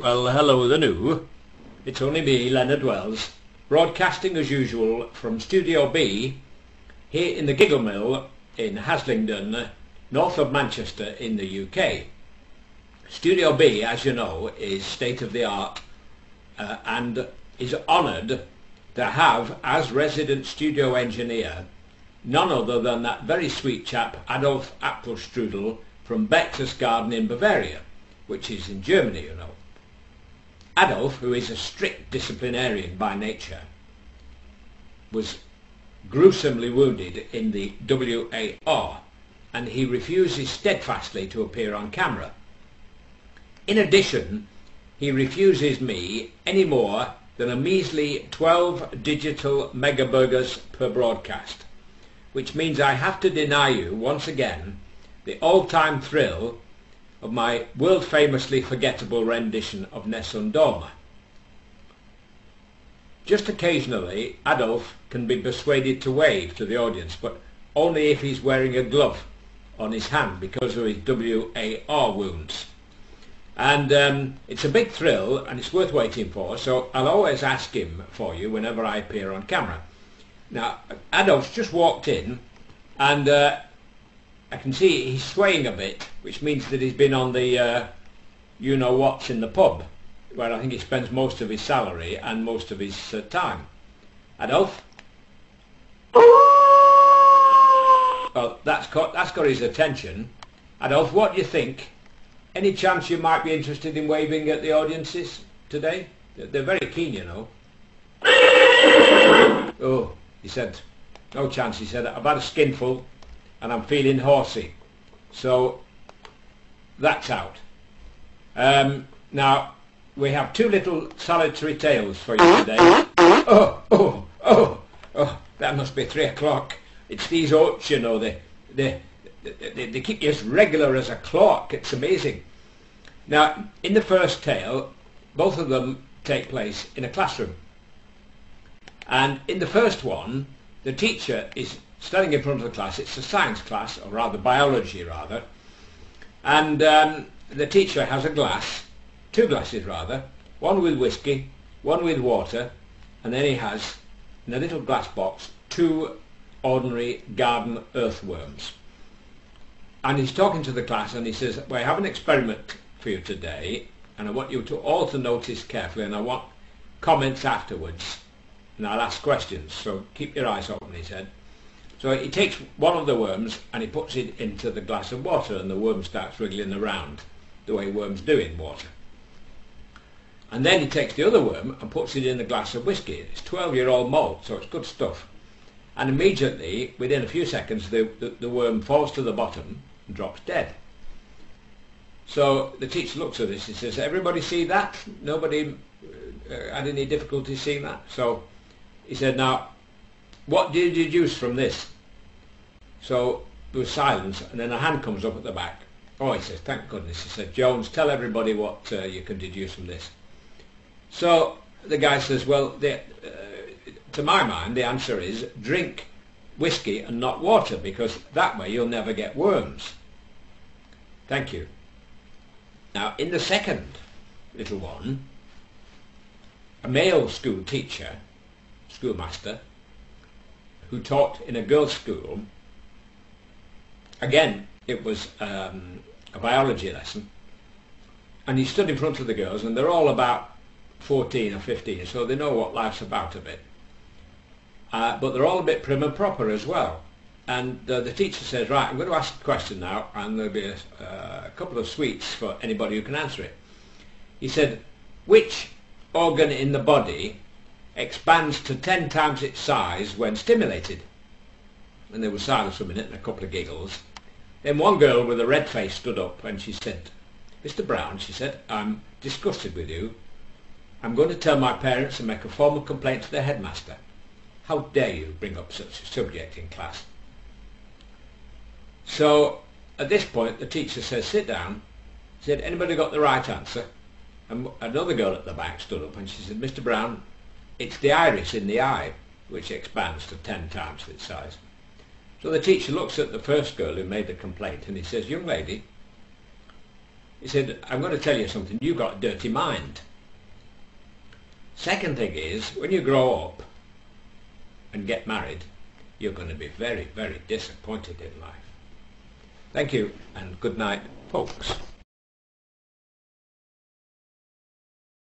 Well, hello the new. It's only me, Leonard Wells, broadcasting as usual from Studio B here in the Giggle Mill in Haslingden, north of Manchester in the UK. Studio B, as you know, is state-of-the-art and is honoured to have as resident studio engineer none other than that very sweet chap Adolf Apfelstrudel from Berchtesgaden in Bavaria, which is in Germany, you know. Adolf, who is a strict disciplinarian by nature, was gruesomely wounded in the WAR, and he refuses steadfastly to appear on camera. In addition, he refuses me any more than a measly 12 digital megaburgers per broadcast, which means I have to deny you once again the all-time thrill of my world-famously forgettable rendition of Nessun Dorma. Just occasionally, Adolf can be persuaded to wave to the audience, but only if he's wearing a glove on his hand because of his WAR wounds. And it's a big thrill and it's worth waiting for, so I'll always ask him for you whenever I appear on camera. Now, Adolf's just walked in and I can see he's swaying a bit, which means that he's been on the you-know-what's in the pub, where I think he spends most of his salary and most of his time. Adolf? Well, that's got his attention. Adolf, what do you think? Any chance you might be interested in waving at the audiences today? They're very keen, you know. Oh, he said, no chance. He said, I've had a skinful and I'm feeling horsey. So that's out. Now, we have two little solitary tales for you today. Oh, that must be 3 o'clock. It's these oats, you know, they keep you as regular as a clock. It's amazing. Now, in the first tale, both of them take place in a classroom. And in the first one, the teacher is standing in front of the class. It's a science class, or rather biology rather. And the teacher has a glass, 2 glasses rather, one with whiskey, one with water, and then he has, in a little glass box, 2 ordinary garden earthworms. And he's talking to the class and he says, well, I have an experiment for you today, and I want you to all to notice carefully, and I want comments afterwards, and I'll ask questions, so keep your eyes open, he said. So he takes one of the worms and he puts it into the glass of water, and the worm starts wriggling around the way worms do in water. And then he takes the other worm and puts it in the glass of whiskey. It's 12-year-old malt, so it's good stuff. And immediately, within a few seconds, the worm falls to the bottom and drops dead. So the teacher looks at this and says, everybody see that? Nobody had any difficulty seeing that? So he said, now, what did you deduce from this? So there was silence, and then a hand comes up at the back. Oh, he says, thank goodness. He said, Jones, tell everybody what you can deduce from this. So the guy says, well, to my mind, the answer is drink whiskey and not water, because that way you'll never get worms. Thank you. Now, in the second little one, a male school teacher, schoolmaster, who taught in a girls' school, again, it was a biology lesson, and he stood in front of the girls, and they're all about 14 or 15, so they know what life's about a bit. But they're all a bit prim and proper as well. And the teacher says, right, I'm going to ask a question now, and there'll be a couple of sweets for anybody who can answer it. He said, which organ in the body expands to 10 times its size when stimulated? And there was silence for a minute and a couple of giggles. Then one girl with a red face stood up and she said, Mr. Brown, she said, I'm disgusted with you. I'm going to tell my parents and make a formal complaint to the headmaster. How dare you bring up such a subject in class? So at this point the teacher says, sit down. She said, anybody got the right answer? And another girl at the back stood up and she said, Mr. Brown, it's the iris in the eye which expands to 10 times its size. So the teacher looks at the first girl who made the complaint and he says, young lady, He said, I'm going to tell you something, you've got a dirty mind. Second thing is, when you grow up and get married, you're going to be very, very disappointed in life. Thank you, and good night, folks.